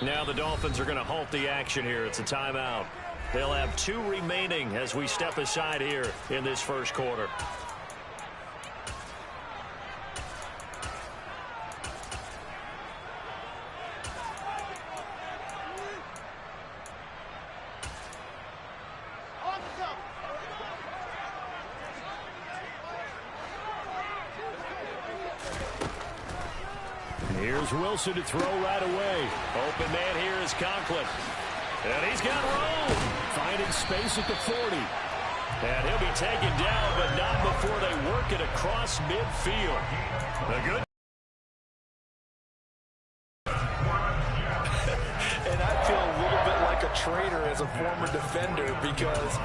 Now the Dolphins are going to halt the action here. It's a timeout. They'll have 2 remaining as we step aside here in this first quarter. Here's Wilson to throw right away. Open man here is Conklin. And he's got room. Finding space at the 40. And he'll be taken down, but not before they work it across midfield. A good. And I feel a little bit like a traitor as a former defender because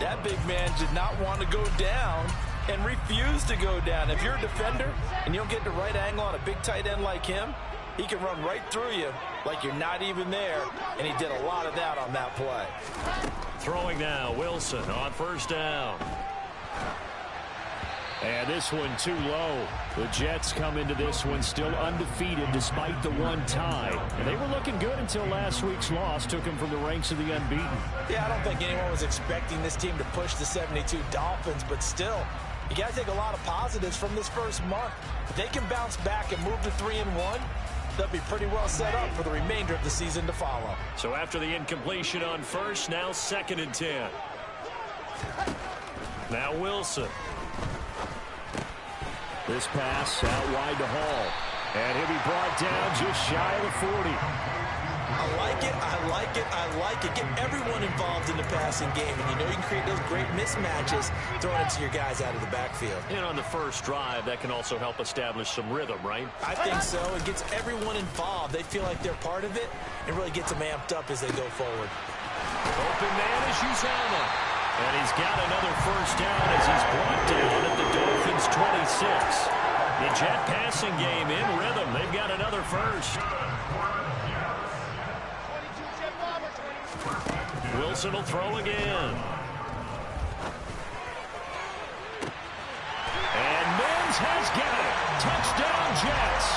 that big man did not want to go down and refused to go down. If you're a defender and you don't get the right angle on a big tight end like him, he can run right through you like you're not even there, and he did a lot of that on that play. Throwing now, Wilson on first down. And this one too low. The Jets come into this one still undefeated despite the 1 tie. And they were looking good until last week's loss took them from the ranks of the unbeaten. Yeah, I don't think anyone was expecting this team to push the 72 Dolphins, but still, you got to take a lot of positives from this first month. If they can bounce back and move to 3-1, they'll be pretty well set up for the remainder of the season to follow. So after the incompletion on first, now 2nd and 10. Now Wilson. This pass out wide to Hall. And he'll be brought down just shy of the 40. I like it, I like it, I like it. Get everyone involved in the passing game. And you know you can create those great mismatches throwing it to your guys out of the backfield. And on the first drive, that can also help establish some rhythm, right? I think so. It gets everyone involved. They feel like they're part of it. It really gets them amped up as they go forward. Open man is Uzama. And he's got another first down as he's brought down at the Dolphins' 26. The Jet passing game in rhythm. They've got another first. Wilson will throw again. And Mims has got it. Touchdown, Jets.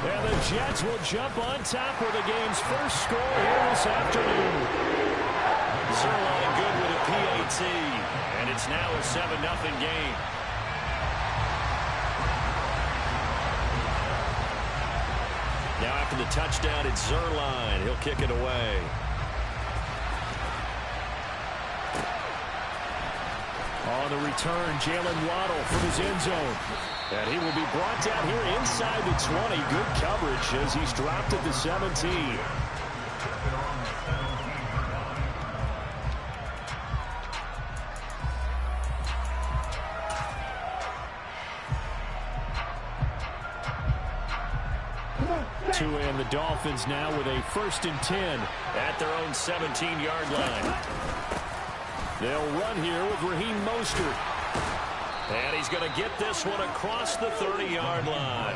And the Jets will jump on top with the game's first score here this afternoon. Zerline good with a PAT. And it's now a 7-0 game. Now after the touchdown, it's Zerline. He'll kick it away. On the return, Jalen Waddle from his end zone. And he will be brought down here inside the 20. Good coverage as he's dropped at the 17. And the Dolphins now with a 1st and 10 at their own 17-yard line. They'll run here with Raheem Mostert. And he's going to get this one across the 30-yard line.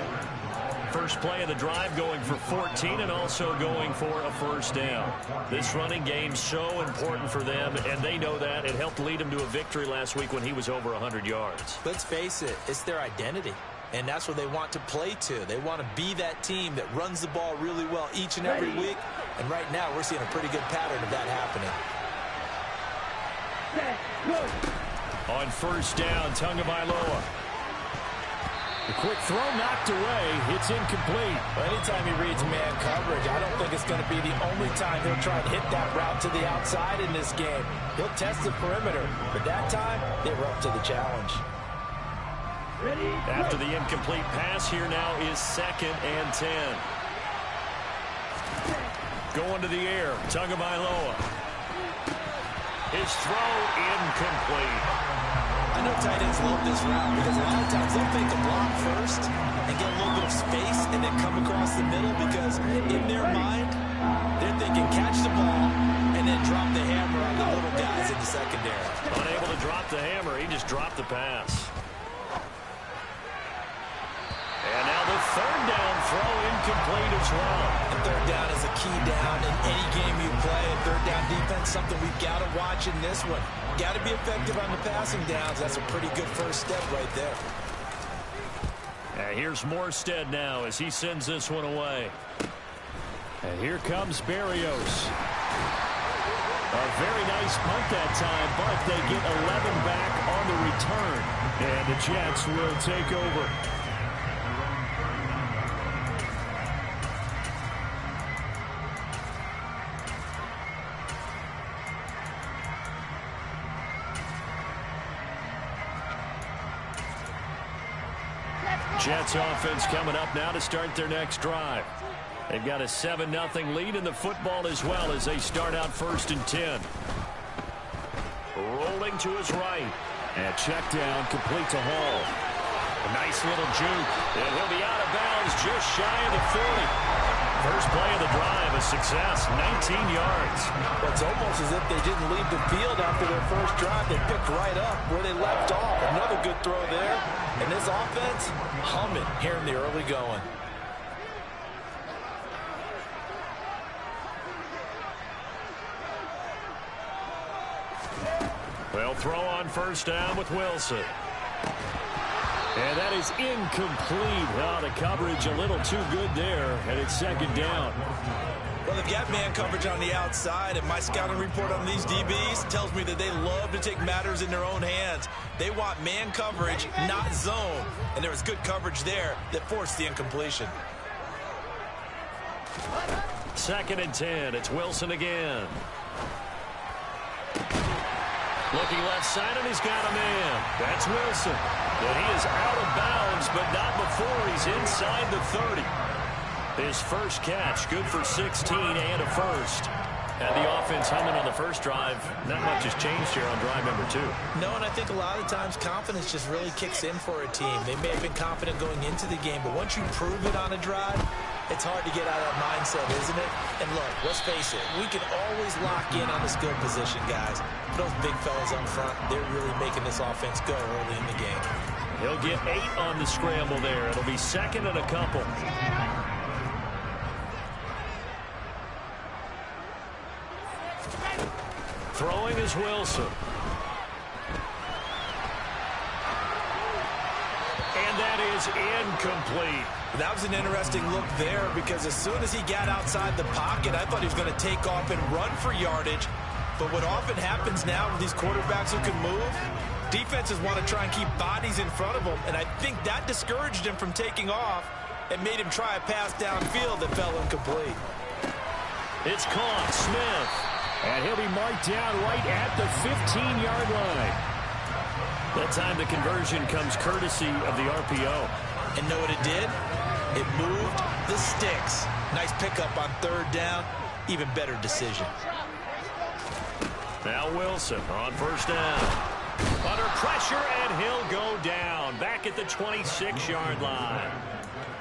First play of the drive going for 14 and also going for a first down. This running game's so important for them, and they know that. It helped lead them to a victory last week when he was over 100 yards. Let's face it, it's their identity. And that's what they want to play to. They want to be that team that runs the ball really well each and every week. And right now, we're seeing a pretty good pattern of that happening. On first down, Tagovailoa. The quick throw knocked away. It's incomplete. Well, anytime he reads man coverage, I don't think it's going to be the only time he'll try to hit that route to the outside in this game. He'll test the perimeter. But that time, they were up to the challenge. After the incomplete pass, here now is 2nd and 10. Going to the air, Tagovailoa. His throw incomplete. I know tight ends love this route because a lot of times they'll fake a block first and get a little bit of space and then come across the middle because in their mind, they're thinking catch the ball and then drop the hammer on the little guys in the secondary. Unable to drop the hammer, he just dropped the pass. And now the 3rd down throw incomplete as well. And 3rd down is a key down in any game you play. And 3rd down defense, something we've got to watch in this one. Got to be effective on the passing downs. That's a pretty good first step right there. And here's Morstead now as he sends this one away. And here comes Berrios. A very nice punt that time, but they get 11 back on the return. And the Jets will take over. Jets offense coming up now to start their next drive. They've got a 7-0 lead in the football as well as they start out 1st and 10. Rolling to his right. And check down, complete to Hall. A nice little juke. And he'll be out of bounds just shy of the 40. First play of the drive, a success, 19 yards. It's almost as if they didn't leave the field after their first drive. They picked right up where they left off. Another good throw there. And this offense, humming here in the early going. Well, throw on first down with Wilson. And that is incomplete. Oh, the coverage a little too good there, and it's 2nd down. Well, they've got man coverage on the outside, and my scouting report on these DBs tells me that they love to take matters in their own hands. They want man coverage, not zone. And there was good coverage there that forced the incompletion. 2nd and 10. It's Wilson again. Looking left side, and he's got a man. That's Wilson. And he is out of bounds, but not before he's inside the 30. His first catch, good for 16 and a first. And the offense humming on the first drive. Not much has changed here on drive number 2. No, and I think a lot of times confidence just really kicks in for a team. They may have been confident going into the game, but once you prove it on a drive, it's hard to get out of that mindset, isn't it? And look, let's face it, we can always lock in on the skill position, guys. But those big fellas up front, they're really making this offense go early in the game. He'll get 8 on the scramble there. It'll be 2nd and a couple. Throwing is Wilson. And that is incomplete. That was an interesting look there because as soon as he got outside the pocket, I thought he was going to take off and run for yardage. But what often happens now with these quarterbacks who can move, defenses want to try and keep bodies in front of them, and I think that discouraged him from taking off and made him try a pass downfield that fell incomplete. It's caught. Smith. And he'll be marked down right at the 15-yard line. That time the conversion comes courtesy of the RPO. And know what it did? It moved the sticks. Nice pickup on 3rd down. Even better decision. Now Wilson on first down. Under pressure, and he'll go down. Back at the 26-yard line.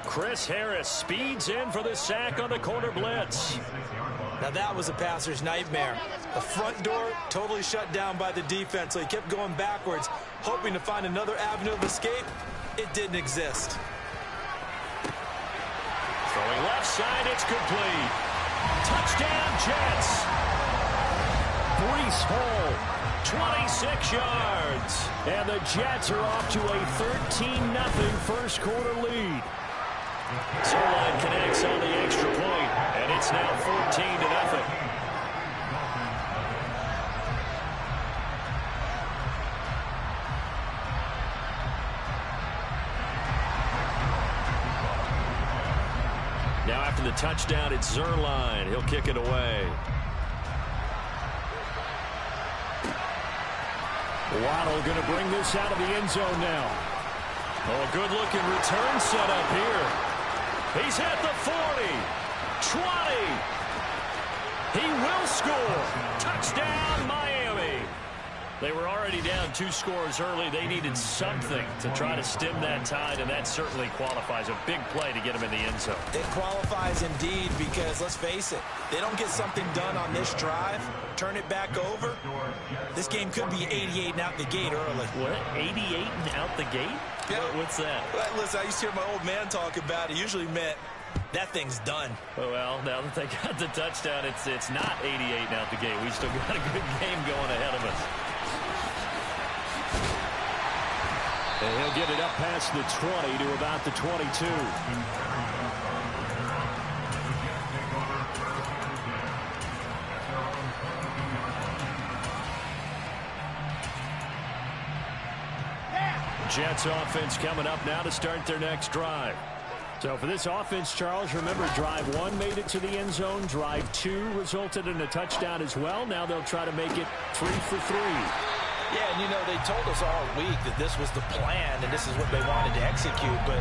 Chris Harris speeds in for the sack on the corner blitz. Now that was a passer's nightmare. The front door totally shut down by the defense, so he kept going backwards, hoping to find another avenue of escape. It didn't exist. Throwing left side, it's complete. Touchdown, Jets. Breece Hall, 26 yards. And the Jets are off to a 13-0 first quarter lead. Zerline connects on the extra point, and it's now 14-0. Now after the touchdown, it's Zerline. He'll kick it away. Waddle going to bring this out of the end zone now. Oh, a good-looking return set up here. He's at the 40, 20. He will score. Touchdown, Miami. They were already down 2 scores early. They needed something to try to stem that tide, and that certainly qualifies. A big play to get him in the end zone. It qualifies indeed because, let's face it, they don't get something done on this drive, turn it back over, this game could be 88 and out the gate early. What? 88 and out the gate? Yeah. What's that? Well, listen, I used to hear my old man talk about it. Usually meant that thing's done. Oh, well, now that they got the touchdown, it's not 88 and out the gate. We still got a good game going ahead of us. And he'll get it up past the 20 to about the 22. Jets offense coming up now to start their next drive. So for this offense, Charles, remember drive 1 made it to the end zone. Drive 2 resulted in a touchdown as well. Now they'll try to make it 3 for 3. Yeah, and you know, they told us all week that this was the plan and this is what they wanted to execute, but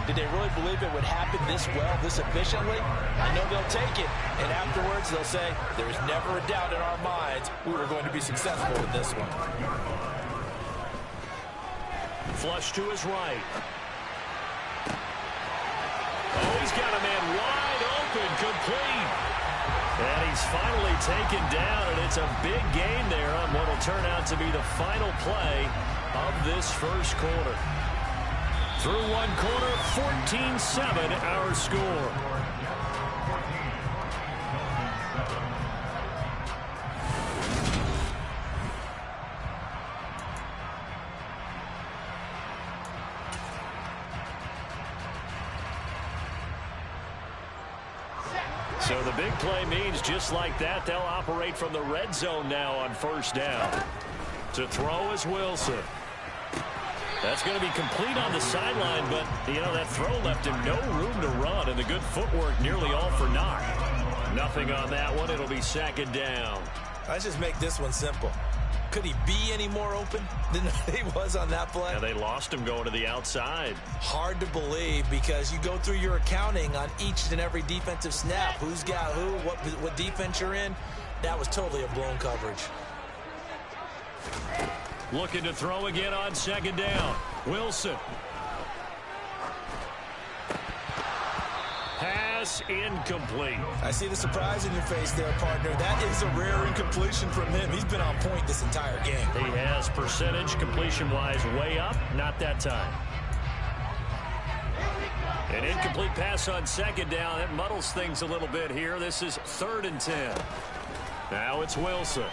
did they really believe it would happen this well, this efficiently? I know they'll take it, and afterwards they'll say, there's never a doubt in our minds we were going to be successful with this one. Flush to his right. Oh, he's got a man wide open, complete. And he's finally taken down, and it's a big gain there on what will turn out to be the final play of this first quarter. Through one quarter, 14-7 our score. So the big play means just like that, they'll operate from the red zone now on first down. To throw is Wilson. That's going to be complete on the sideline, but, you know, that throw left him no room to run, and the good footwork nearly all for naught. Nothing on that one. It'll be second down. Let's just make this one simple. Could he be any more open than he was on that play? Yeah, they lost him going to the outside. Hard to believe because you go through your accounting on each and every defensive snap. Who's got who, what defense you're in. That was totally a blown coverage. Looking to throw again on second down. Wilson. Pass incomplete. I see the surprise in your face there, partner. That is a rare incompletion from him. He's been on point this entire game. He has percentage completion-wise way up. Not that time. An incomplete pass on second down. That muddles things a little bit here. This is 3rd and 10. Now it's Wilson.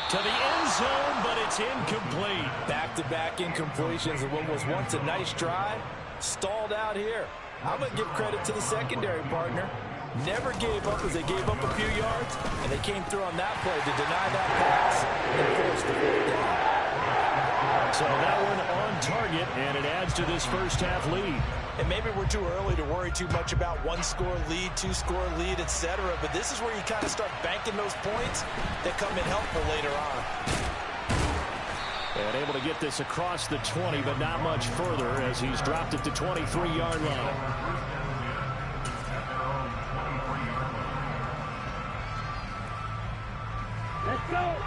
To the end zone, but it's incomplete. Back-to-back incompletions of what was once a nice drive. Stalled out here. I'm going to give credit to the secondary partner. Never gave up as they gave up a few yards, and they came through on that play to deny that pass and force the fourth down. So that one on target, and it adds to this first half lead. And maybe we're too early to worry too much about 1-score lead, 2-score lead, etc. But this is where you kind of start banking those points that come in helpful later on. And able to get this across the 20, but not much further as he's dropped it to 23-yard line.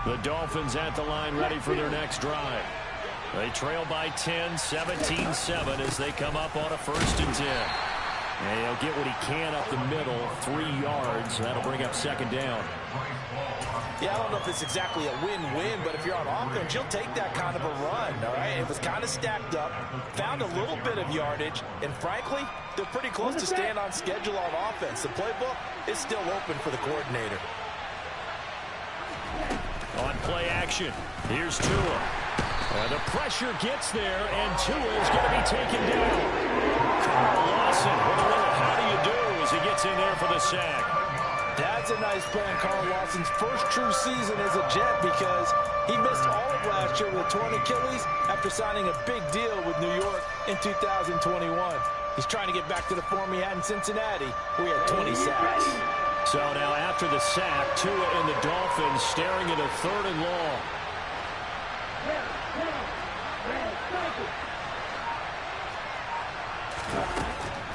The Dolphins at the line ready for their next drive. They trail by 10, 17-7 as they come up on a 1st and 10. And he'll get what he can up the middle, 3 yards. That'll bring up second down. Yeah, I don't know if it's exactly a win-win, but if you're on offense, you'll take that kind of a run, all right? It was kind of stacked up, found a little bit of yardage, and frankly, they're pretty close to staying on schedule on offense. The playbook is still open for the coordinator. On play action, here's Tua. The pressure gets there, and Tua is going to be taken down. Carl Lawson with a little how do you do as he gets in there for the sack. That's a nice play on Carl Lawson's first true season as a Jet because he missed all of last year with a torn Achilles after signing a big deal with New York in 2021. He's trying to get back to the form he had in Cincinnati, where he had 20 sacks. So now after the sack, Tua and the Dolphins staring at a 3rd and long.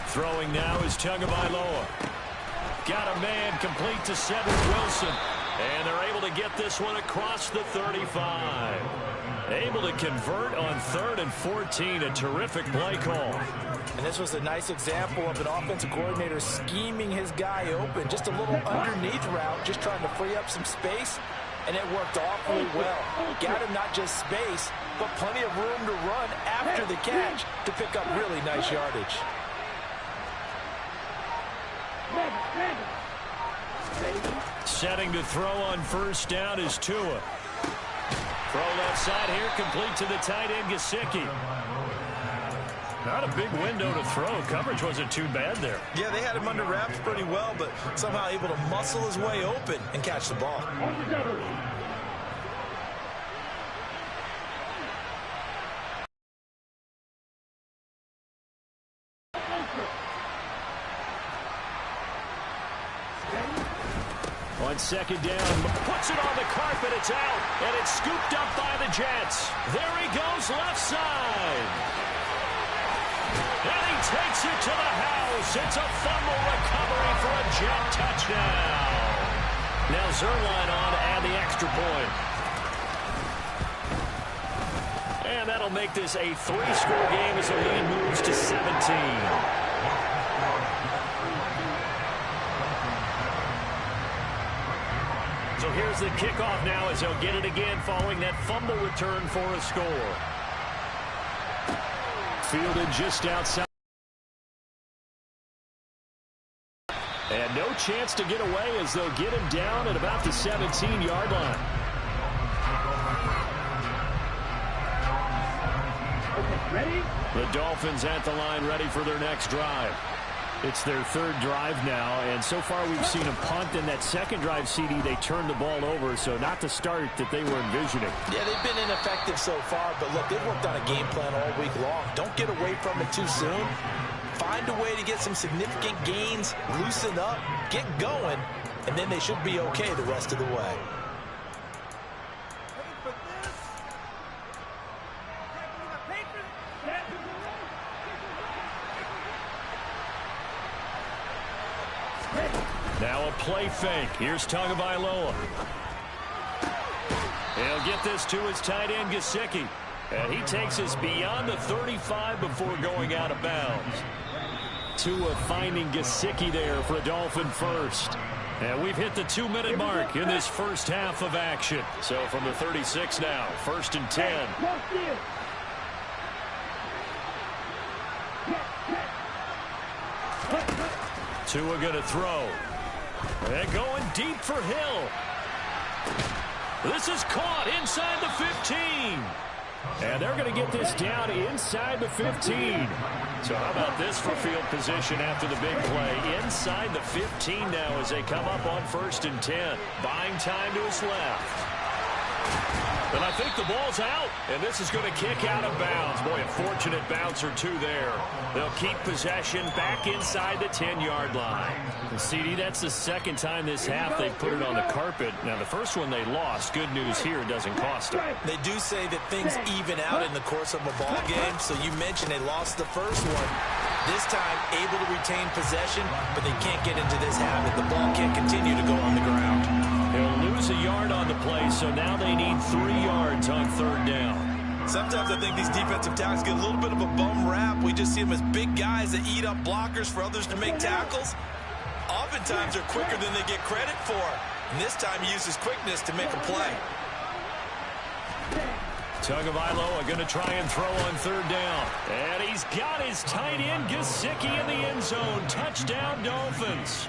Throwing now is Tagovailoa. Got a man complete to Cedric Wilson. And they're able to get this one across the 35. Able to convert on 3rd and 14. A terrific play call. And this was a nice example of an offensive coordinator scheming his guy open. Just a little underneath route, just trying to free up some space. And it worked awfully well. Got him not just space, but plenty of room to run after the catch to pick up really nice yardage. Setting to throw on first down is Tua. Throw left side here, complete to the tight end, Gesicki. Not a big window to throw. Coverage wasn't too bad there. Yeah, they had him under wraps pretty well, but somehow able to muscle his way open and catch the ball. On second down, puts it on the carpet, it's out, and it's scooped up by the Jets. There he goes, left side. And he takes it to the house. It's a fumble recovery for a Jet touchdown. Now Zerline on to add the extra point. And that'll make this a 3-score game as the lead moves to 17. So here's the kickoff now as they'll get it again following that fumble return for a score. Fielded just outside. And no chance to get away as they'll get him down at about the 17-yard line. Ready? The Dolphins at the line ready for their next drive. It's their third drive now, and so far we've seen a punt. In that second drive, CD, they turned the ball over, so not the start that they were envisioning. Yeah, they've been ineffective so far, but look, they've worked on a game plan all week long. Don't get away from it too soon. Find a way to get some significant gains, loosen up, get going, and then they should be okay the rest of the way. Now a play fake. Here's Tagovailoa. He'll get this to his tight end, Gesicki. And he takes us beyond the 35 before going out of bounds. Tua finding Gesicki there for a Dolphin first. And we've hit the 2-minute mark in this first half of action. So from the 36 now, 1st and 10. Tua going to throw. And going deep for Hill. This is caught inside the 15. And they're going to get this down inside the 15. So how about this for field position after the big play? Inside the 15 now as they come up on 1st and 10. Buying time to his left. And I think the ball's out. And this is going to kick out of bounds. Boy, a fortunate bounce or two there. They'll keep possession back inside the 10-yard line. And CD, that's the second time this half they put it on the carpet. Now, the first one they lost. Good news here, it doesn't cost them. They do say that things even out in the course of a ball game. So you mentioned they lost the first one. This time, able to retain possession, but they can't get into this habit. The ball can't continue to go on the ground. They'll lose a yard on the play, so now they need 3 yards on 3rd down. Sometimes I think these defensive tackles get a little bit of a bum rap. We just see them as big guys that eat up blockers for others to make tackles. Oftentimes they're quicker than they get credit for. And this time he uses quickness to make a play. Tagovailoa going to try and throw on 3rd down. And he's got his tight end, Gesicki, in the end zone. Touchdown, Dolphins.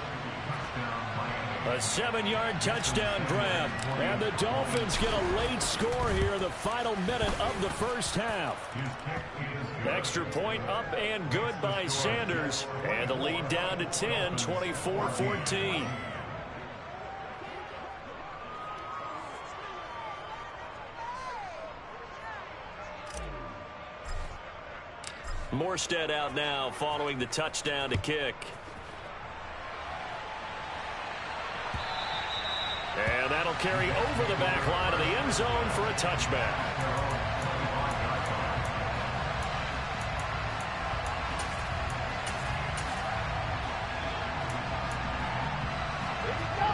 A 7-yard touchdown grab. And the Dolphins get a late score here in the final minute of the first half. Extra point up and good by Sanders. And the lead down to 10, 24-14. Morstead out now following the touchdown to kick. And that'll carry over the back line of the end zone for a touchback.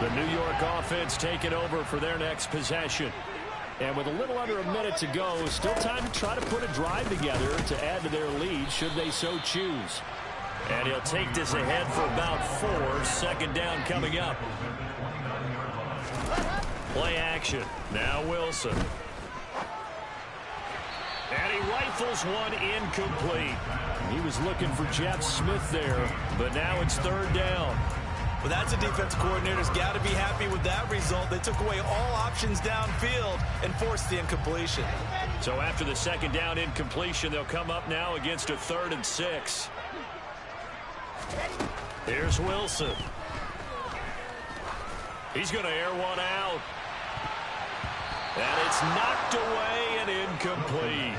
The New York offense taking over for their next possession. And with a little under a minute to go, still time to try to put a drive together to add to their lead should they so choose. And he'll take this ahead for about 4. 2nd down coming up. Play action. Now Wilson. And he rifles one incomplete. He was looking for Jeff Smith there, but now it's 3rd down. Well, that's a defensive coordinator's got to be happy with that result. They took away all options downfield and forced the incompletion. So after the second down incompletion, they'll come up now against a 3rd and 6. Here's Wilson. He's going to air one out. And it's knocked away and incomplete.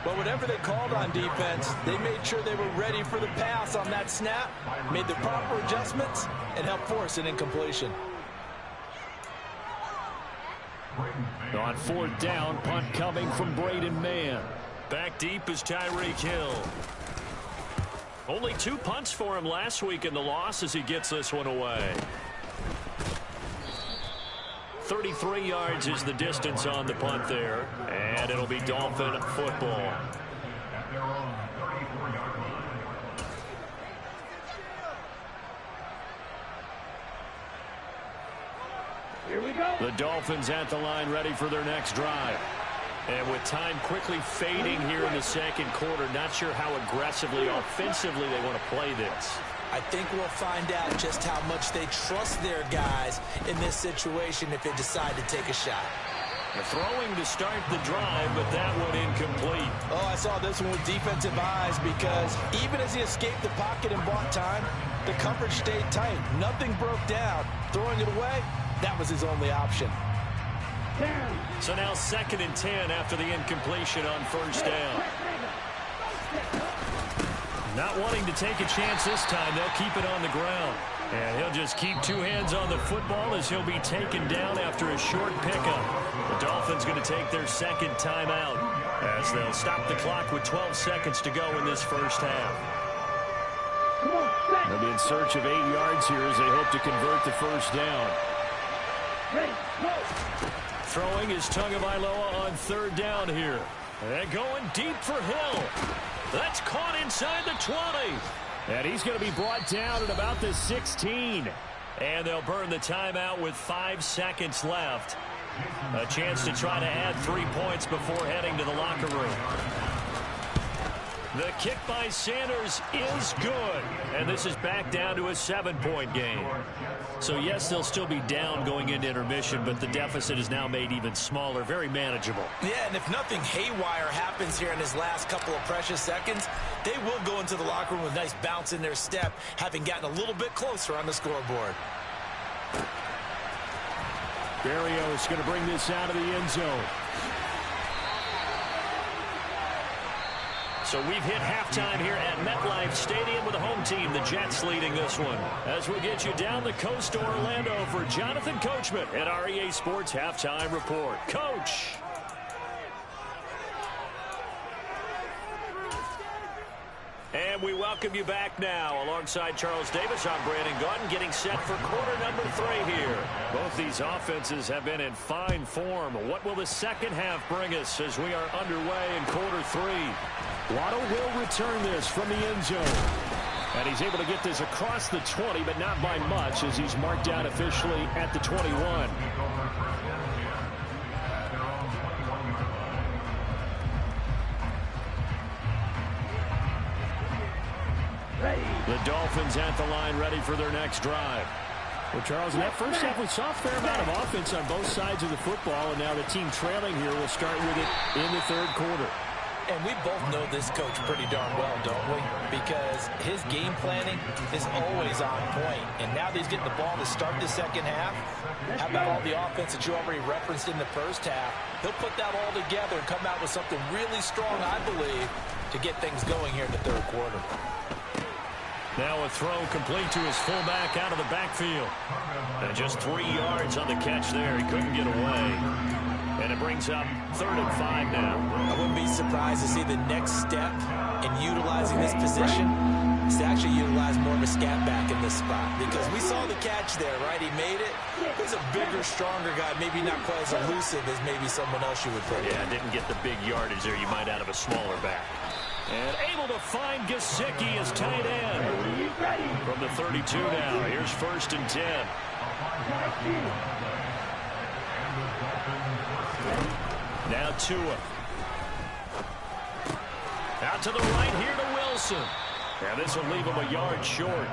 But whatever they called on defense, they made sure they were ready for the pass on that snap, made the proper adjustments, and helped force an incompletion. On 4th down, punt coming from Braden Mann. Back deep is Tyreek Hill. Only 2 punts for him last week in the loss as he gets this one away. 33 yards is the distance on the punt there, and it'll be Dolphin football. Here we go. The Dolphins at the line ready for their next drive. And with time quickly fading here in the second quarter, not sure how aggressively, offensively they want to play this. I think we'll find out just how much they trust their guys in this situation if they decide to take a shot. They're throwing to start the drive, but that one incomplete. Oh, I saw this one with defensive eyes because even as he escaped the pocket and bought time, the coverage stayed tight. Nothing broke down. Throwing it away, that was his only option. So now 2nd and 10 after the incompletion on 1st down. Not wanting to take a chance this time, they'll keep it on the ground. And he'll just keep 2 hands on the football as he'll be taken down after a short pickup. The Dolphins going to take their 2nd timeout as they'll stop the clock with 12 seconds to go in this first half. They'll be in search of 8 yards here as they hope to convert the 1st down. Throwing is Tagovailoa on 3rd down here. And going deep for Hill. That's caught inside the 20. And he's going to be brought down at about the 16. And they'll burn the timeout with 5 seconds left. A chance to try to add 3 points before heading to the locker room. The kick by Sanders is good. And this is back down to a 7-point game. So, yes, they'll still be down going into intermission, but the deficit is now made even smaller, very manageable. Yeah, and if nothing haywire happens here in his last couple of precious seconds, they will go into the locker room with a nice bounce in their step, having gotten a little bit closer on the scoreboard. Berrios going to bring this out of the end zone. So we've hit halftime here at MetLife Stadium with the home team, the Jets, leading this one. As we get you down the coast to Orlando for Jonathan Coachman at our EA Sports Halftime Report. Coach. And we welcome you back now. Alongside Charles Davis, I'm Brandon Gaudin, getting set for quarter number 3 here. Both these offenses have been in fine form. What will the second half bring us as we are underway in quarter 3? Waddle will return this from the end zone. And he's able to get this across the 20, but not by much as he's marked out officially at the 21. The Dolphins at the line ready for their next drive. Well, Charles, in that first half, we saw a fair amount of offense on both sides of the football, and now the team trailing here will start with it in the 3rd quarter. And we both know this coach pretty darn well, don't we? Because his game planning is always on point. And now that he's getting the ball to start the second half, how about all the offense that you already referenced in the first half? He'll put that all together and come out with something really strong, I believe, to get things going here in the 3rd quarter. Now a throw complete to his fullback out of the backfield. And just 3 yards on the catch there. He couldn't get away. And it brings up 3rd and 5 now. I wouldn't be surprised to see the next step in utilizing this position is to actually utilize more of a scat back in this spot. Because we saw the catch there, right? He made it. He's a bigger, stronger guy. Maybe not quite as elusive as maybe someone else you would put. Yeah, didn't get the big yardage there you might out of a smaller back. And able to find Gesicki as tight end. From the 32 now. Here's 1st and 10. Now Tua. Out to the right here to Wilson. And this will leave him a yard short.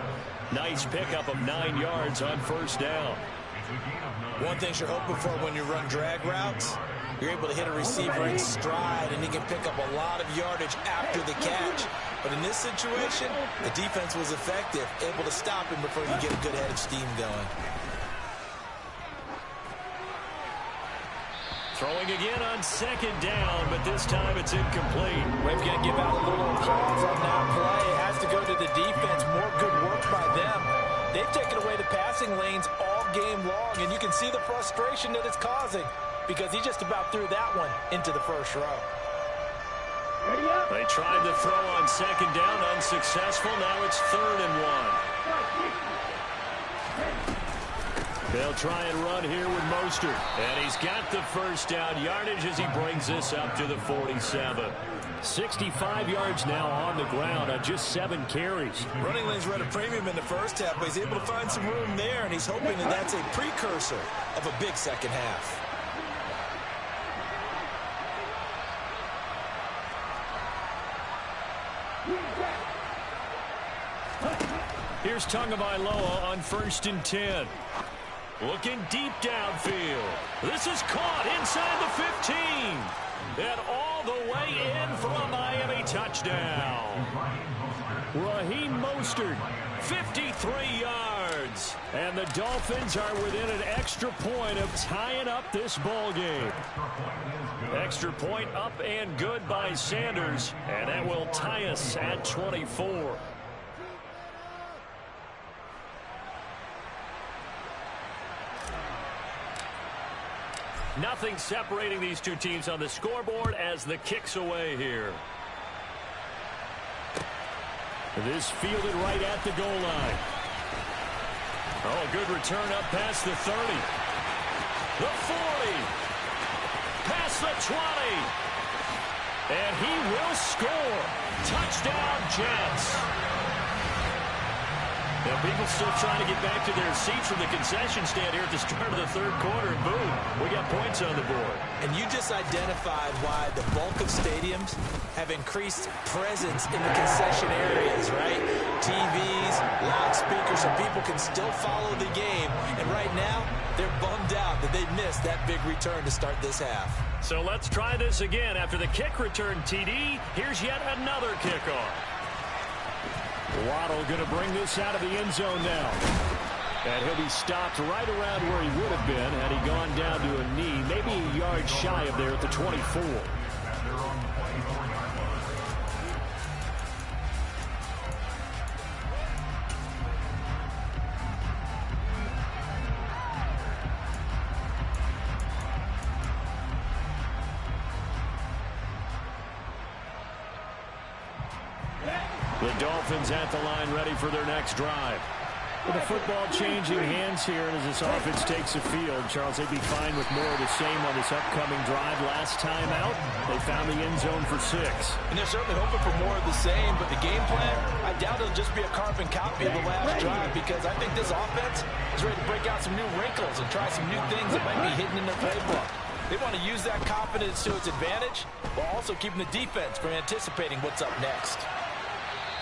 Nice pickup of 9 yards on first down. One thing you're hoping for when you run drag routes, you're able to hit a receiver in stride, and he can pick up a lot of yardage after the catch. But in this situation, the defense was effective, able to stop him before you get a good head of steam going. Throwing again on second down, but this time it's incomplete. We're going to give out a little applause on that play. It has to go to the defense. More good work by them. They've taken away the passing lanes all game long, and you can see the frustration that it's causing because he just about threw that one into the first row. They tried to throw on second down, unsuccessful. Now it's 3rd and 1. They'll try and run here with Mostert. And he's got the first down yardage as he brings this up to the 47. 65 yards now on the ground on just 7 carries. Running lanes were at a premium in the first half, but he's able to find some room there, and he's hoping that that's a precursor of a big second half. Here's Tagovailoa on 1st and 10. Looking deep downfield. This is caught inside the 15. And all the way in for a Miami touchdown. Raheem Mostert, 53 yards. and the Dolphins are within an extra point of tying up this ball game. Extra point up and good by Sanders, and that will tie us at 24. Nothing separating these two teams on the scoreboard as the kick's away here. This fielded right at the goal line. Oh, a good return up past the 30. The 40. Past the 20. And he will score. Touchdown, Jets. Now, people still trying to get back to their seats from the concession stand here at the start of the third quarter. And boom, we got points on the board. And you just identified why the bulk of stadiums have increased presence in the concession areas, right? TVs, loudspeakers, so people can still follow the game. And right now, they're bummed out that they missed that big return to start this half. So let's try this again. After the kick return, TD, here's yet another kickoff. Waddle going to bring this out of the end zone now. And he'll be stopped right around where he would have been had he gone down to a knee, maybe a yard shy of there at the 24. The Dolphins at the line ready for their next drive. With the football changing hands here, and as this offense takes the field, Charles, they'd be fine with more of the same on this upcoming drive. Last time out, they found the end zone for 6. And they're certainly hoping for more of the same, but the game plan, I doubt it'll just be a carbon copy of the last drive, because I think this offense is ready to break out some new wrinkles and try some new things that might be hidden in their playbook. They want to use that confidence to its advantage, while also keeping the defense from anticipating what's up next.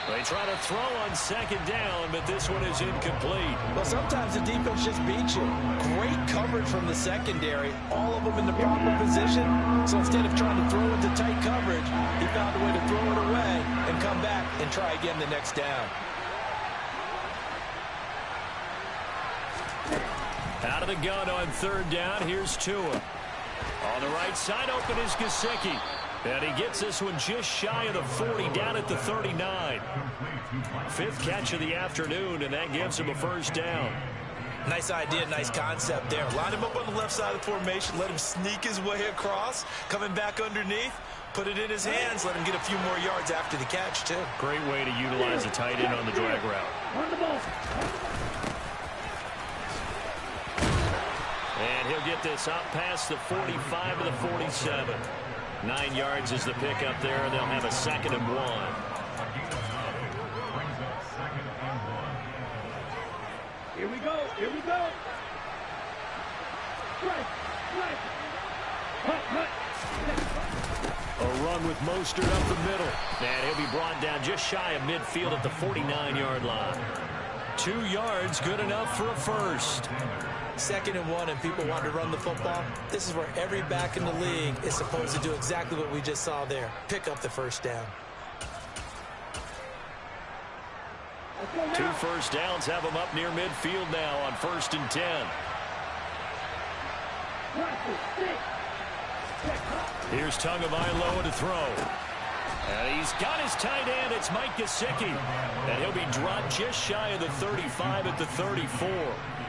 They try to throw on second down, but this one is incomplete. Well, sometimes the defense just beats you. Great coverage from the secondary, all of them in the proper position. So instead of trying to throw into tight coverage, he found a way to throw it away and come back and try again the next down. Out of the gun on third down, here's Tua. On the right side, open is Gesicki. And he gets this one just shy of the 40, down at the 39. 5th catch of the afternoon, and that gives him a first down. Nice idea, nice concept there. Line him up on the left side of the formation, let him sneak his way across, coming back underneath, put it in his hands, let him get a few more yards after the catch, too. Great way to utilize a tight end on the drag route. And he'll get this up past the 45 to the 47. 9 yards is the pickup there, and they'll have a 2nd and 1. Here we go. Here we go. A run with Mostert up the middle. And he'll be brought down just shy of midfield at the 49-yard line. 2 yards, good enough for a first. 2nd and 1, and people want to run the football. This is where every back in the league is supposed to do exactly what we just saw there. Pick up the first down. 2 first downs have them up near midfield now on 1st and 10. Here's Tagovailoa to throw. And he's got his tight end. It's Mike Gesicki. And he'll be dropped just shy of the 35 at the 34.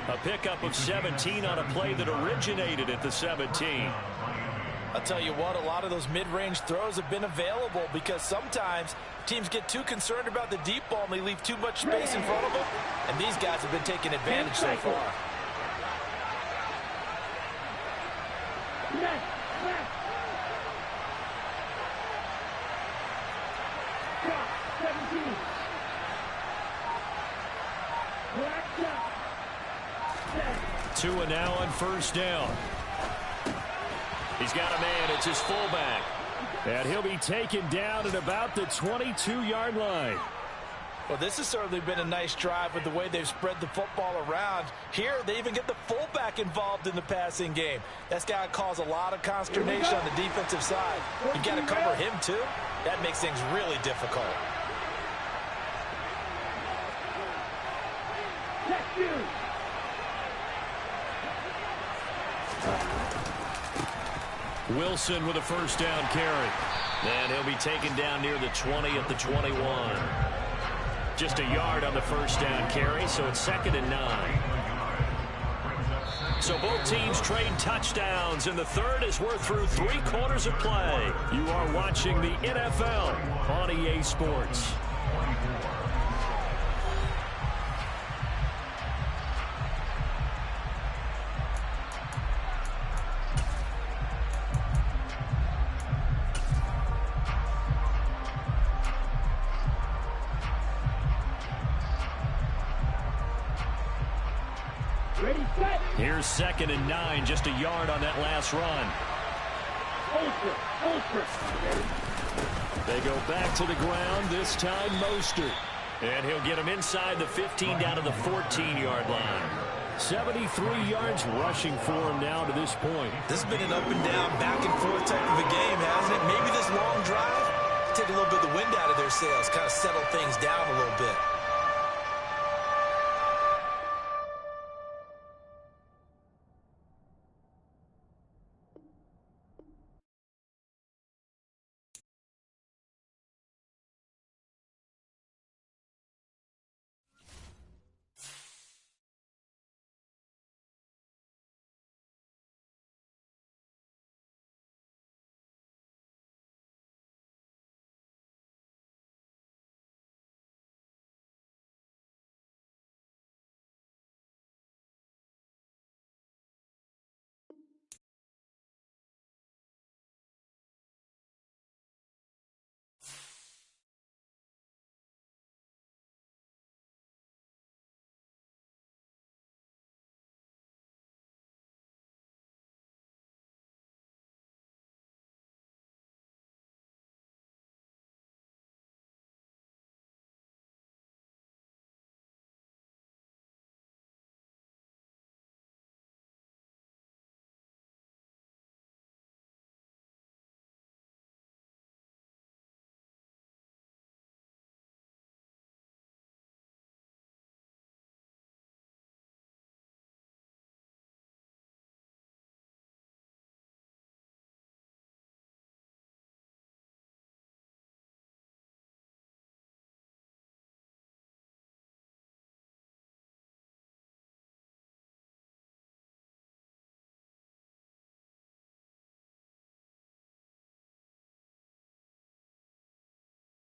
A pickup of 17 on a play that originated at the 17. I'll tell you what, a lot of those mid-range throws have been available because sometimes teams get too concerned about the deep ball and they leave too much space in front of them. And these guys have been taking advantage so far. Tua now on 1st down. He's got a man. It's his fullback. And he'll be taken down at about the 22-yard line. Well, this has certainly been a nice drive with the way they've spread the football around. Here, they even get the fullback involved in the passing game. That's got to cause a lot of consternation on the defensive side. You got to cover him, too. That makes things really difficult. Wilson with a 1st down carry. And he'll be taken down near the 20 at the 21. Just a yard on the 1st down carry, so it's 2nd and 9. So both teams trade touchdowns, and the third as we're through 3 quarters of play. You are watching the NFL on EA Sports. Here's 2nd and 9, just a yard on that last run. They go back to the ground, this time Mostert. And he'll get him inside the 15 down to the 14-yard line. 73 yards rushing for him now to this point. This has been an up and down, back and forth type of a game, hasn't it? Maybe this long drive, take a little bit of the wind out of their sails, kind of settle things down a little bit.